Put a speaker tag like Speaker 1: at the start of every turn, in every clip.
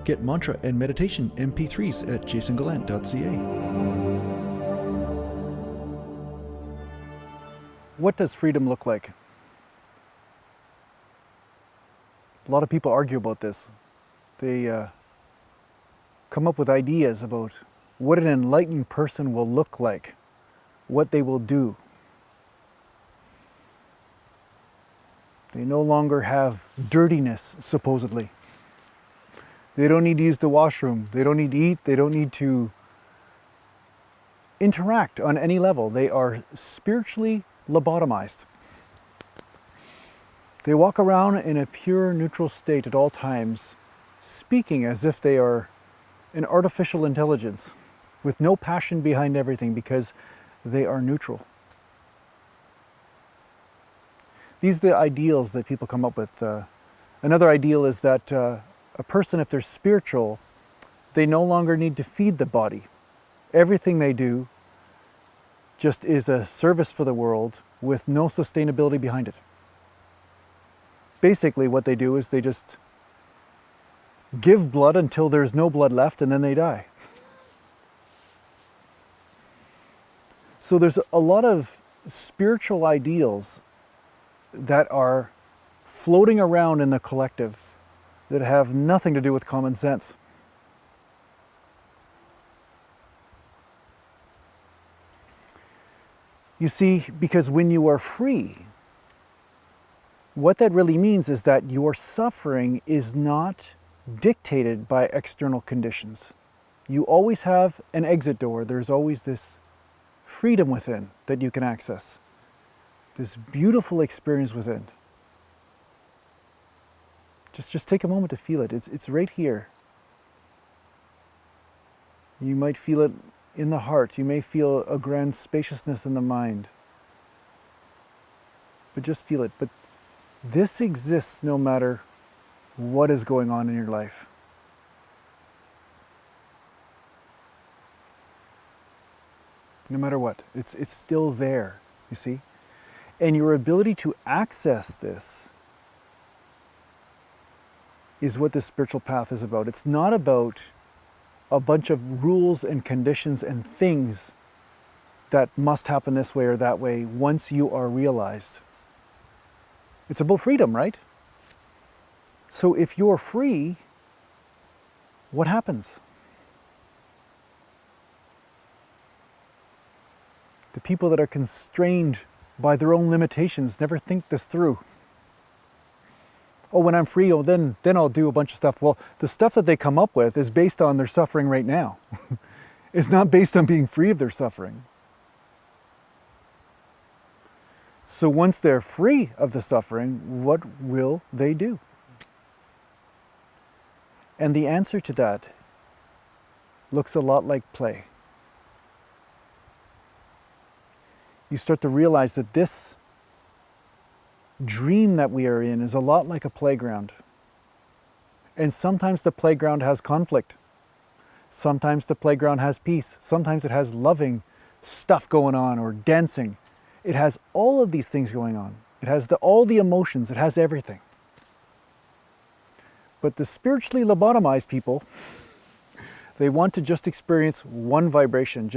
Speaker 1: Get mantra and meditation MP3s at JasonGallant.ca. What does freedom look like? A lot of people argue about this. They come up with ideas about what an enlightened person will look like, what they will do. They no longer have dirtiness, supposedly. They don't need to use the washroom. They don't need to eat. They don't need to interact on any level. They are spiritually lobotomized. They walk around in a pure neutral state at all times, speaking as if they are an artificial intelligence with no passion behind everything because they are neutral. These are the ideals that people come up with. Another ideal is that a person, if they're spiritual, they no longer need to feed the body. Everything they do just is a service for the world with no sustainability behind it. Basically, what they do is they just give blood until there's no blood left and then they die. So there's a lot of spiritual ideals that are floating around in the collective that have nothing to do with common sense. You see, because when you are free, what that really means is that your suffering is not dictated by external conditions. You always have an exit door. There's always this freedom within that you can access. This beautiful experience within. Just take a moment to feel it. It's right here. You might feel it in the heart. You may feel a grand spaciousness in the mind. But just feel it. But this exists no matter what is going on in your life. No matter what, it's still there, you see? And your ability to access this is what this spiritual path is about. It's not about a bunch of rules and conditions and things that must happen this way or that way once you are realized. It's about freedom, right? So if you're free, what happens? The people that are constrained by their own limitations never think this through. Oh, when I'm free, then I'll do a bunch of stuff. Well, the stuff that they come up with is based on their suffering right now. It's not based on being free of their suffering. So once they're free of the suffering, what will they do? And the answer to that looks a lot like play. You start to realize that this dream that we are in is a lot like a playground. And sometimes the playground has conflict. Sometimes the playground has peace. Sometimes it has loving stuff going on or dancing. It has all of these things going on. It has all the emotions. It has everything. But the spiritually lobotomized people, they want to just experience one vibration.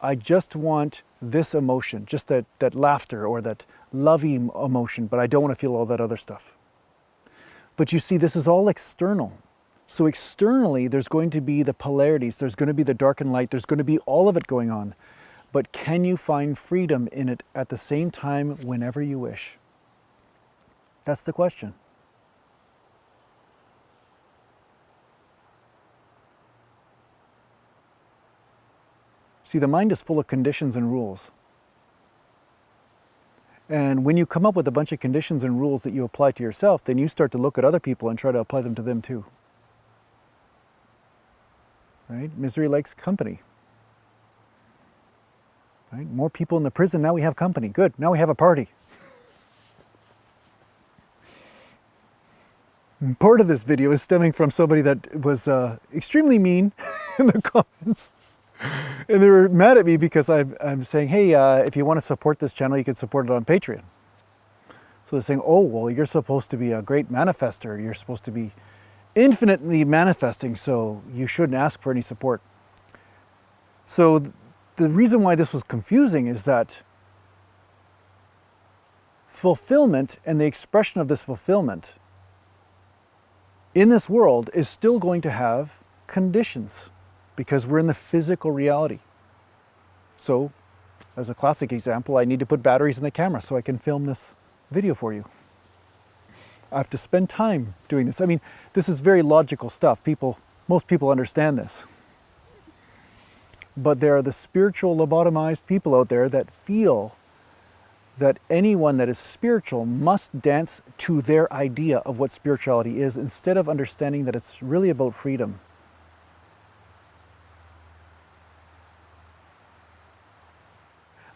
Speaker 1: I just want this emotion, just that laughter or that lovey emotion, but I don't want to feel all that other stuff. But you see, this is all external. So externally, there's going to be the polarities, there's going to be the dark and light, there's going to be all of it going on. But can you find freedom in it at the same time whenever you wish? That's the question. See, the mind is full of conditions and rules. And when you come up with a bunch of conditions and rules that you apply to yourself, then you start to look at other people and try to apply them to them too. Right? Misery likes company. Right? More people in the prison, now we have company. Good, now we have a party. And part of this video is stemming from somebody that was extremely mean in the comments. And they were mad at me because I'm saying, hey, if you want to support this channel, you can support it on Patreon. So they're saying, oh, well, you're supposed to be a great manifester. You're supposed to be infinitely manifesting, so you shouldn't ask for any support. So the reason why this was confusing is that fulfillment and the expression of this fulfillment in this world is still going to have conditions because we're in the physical reality. So, as a classic example, I need to put batteries in the camera so I can film this video for you. I have to spend time doing this. I mean, this is very logical stuff. Most people understand this. But there are the spiritual lobotomized people out there that feel that anyone that is spiritual must dance to their idea of what spirituality is instead of understanding that it's really about freedom.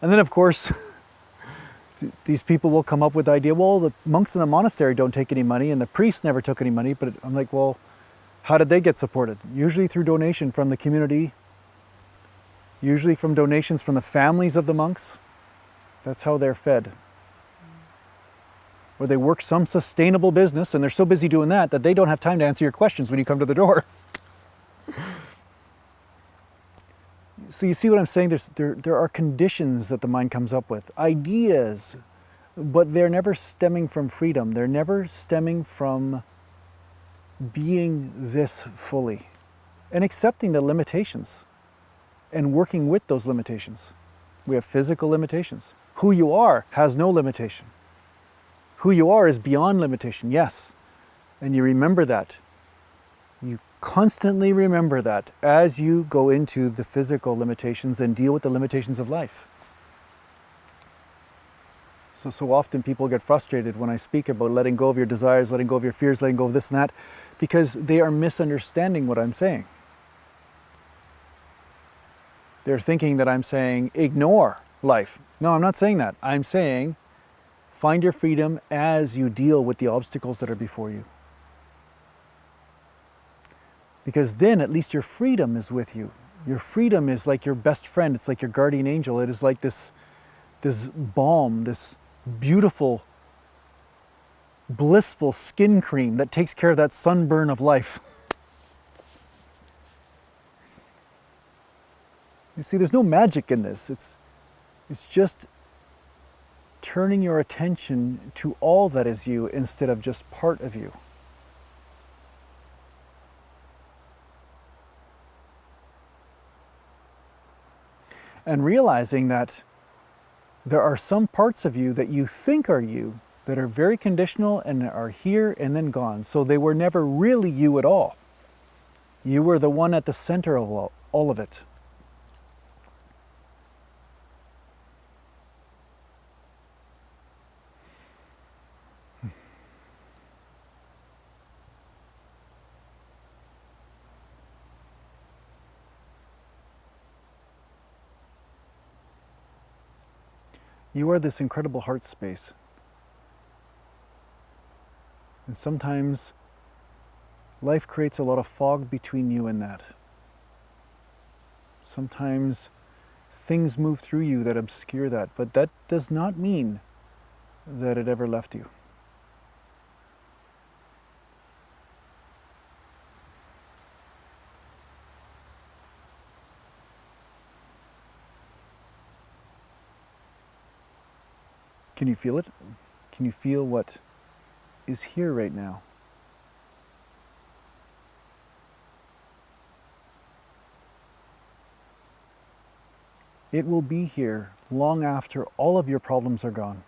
Speaker 1: And then, of course, these people will come up with the idea, well, the monks in the monastery don't take any money and the priests never took any money. But I'm like, well, how did they get supported? Usually through donation from the community, usually from donations from the families of the monks. That's how they're fed. Or they work some sustainable business and they're so busy doing that they don't have time to answer your questions when you come to the door. So you see what I'm saying? There are conditions that the mind comes up with, ideas, but they're never stemming from freedom. They're never stemming from being this fully and accepting the limitations and working with those limitations. We have physical limitations. Who you are has no limitation. Who you are is beyond limitation, yes. And you remember that. You constantly remember that as you go into the physical limitations and deal with the limitations of life. So often people get frustrated when I speak about letting go of your desires, letting go of your fears, letting go of this and that, because they are misunderstanding what I'm saying. They're thinking that I'm saying, ignore life. No, I'm not saying that. I'm saying, find your freedom as you deal with the obstacles that are before you. Because then at least your freedom is with you. Your freedom is like your best friend. It's like your guardian angel. It is like this balm, this beautiful, blissful skin cream that takes care of that sunburn of life. You see, there's no magic in this. It's just turning your attention to all that is you instead of just part of you. And realizing that there are some parts of you that you think are you that are very conditional and are here and then gone. So they were never really you at all. You were the one at the center of all of it. You are this incredible heart space. And sometimes life creates a lot of fog between you and that. Sometimes things move through you that obscure that, but that does not mean that it ever left you. Can you feel it? Can you feel what is here right now? It will be here long after all of your problems are gone.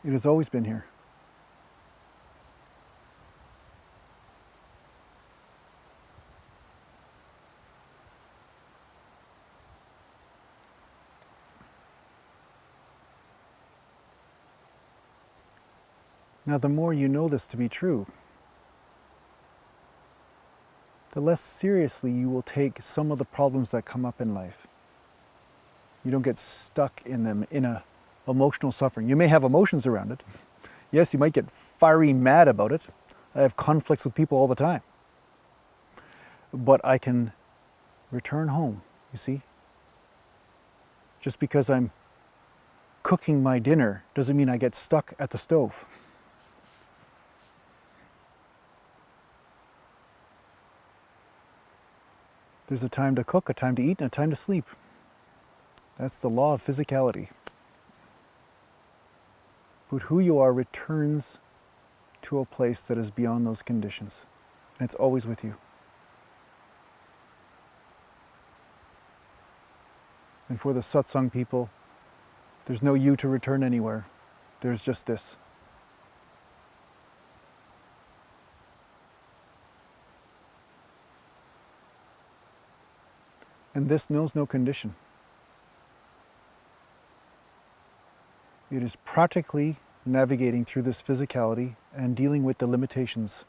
Speaker 1: It has always been here. Now, the more you know this to be true, the less seriously you will take some of the problems that come up in life. You don't get stuck in them in a emotional suffering. You may have emotions around it. Yes, you might get fiery mad about it. I have conflicts with people all the time. But I can return home, you see? Just because I'm cooking my dinner doesn't mean I get stuck at the stove. There's a time to cook, a time to eat, and a time to sleep. That's the law of physicality. But who you are returns to a place that is beyond those conditions. And it's always with you. And for the satsang people, there's no you to return anywhere. There's just this. And this knows no condition. It is practically navigating through this physicality and dealing with the limitations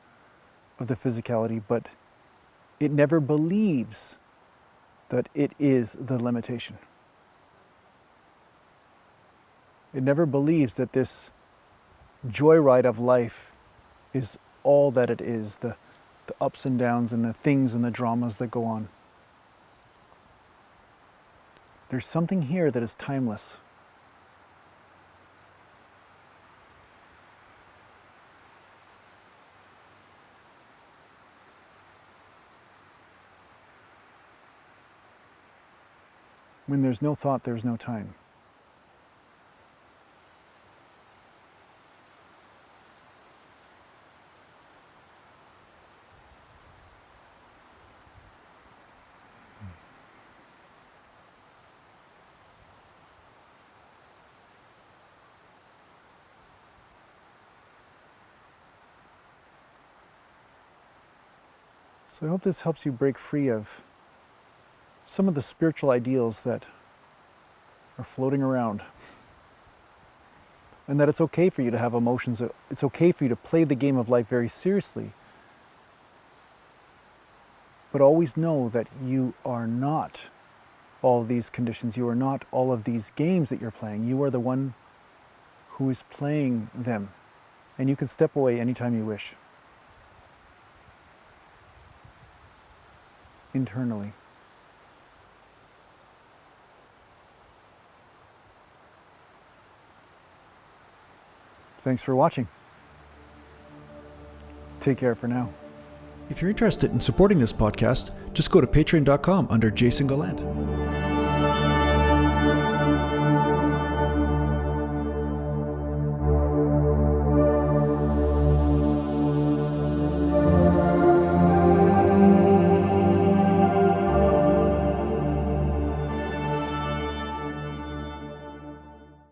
Speaker 1: of the physicality, but it never believes that it is the limitation. It never believes that this joyride of life is all that it is, the ups and downs and the things and the dramas that go on. There's something here that is timeless. When there's no thought, there's no time. So I hope this helps you break free of some of the spiritual ideals that are floating around. And that it's okay for you to have emotions. It's okay for you to play the game of life very seriously. But always know that you are not all these conditions. You are not all of these games that you're playing. You are the one who is playing them. And you can step away anytime you wish. Internally. Thanks for watching. Take care for now. If you're interested in supporting this podcast, just go to patreon.com under Jason Gallant.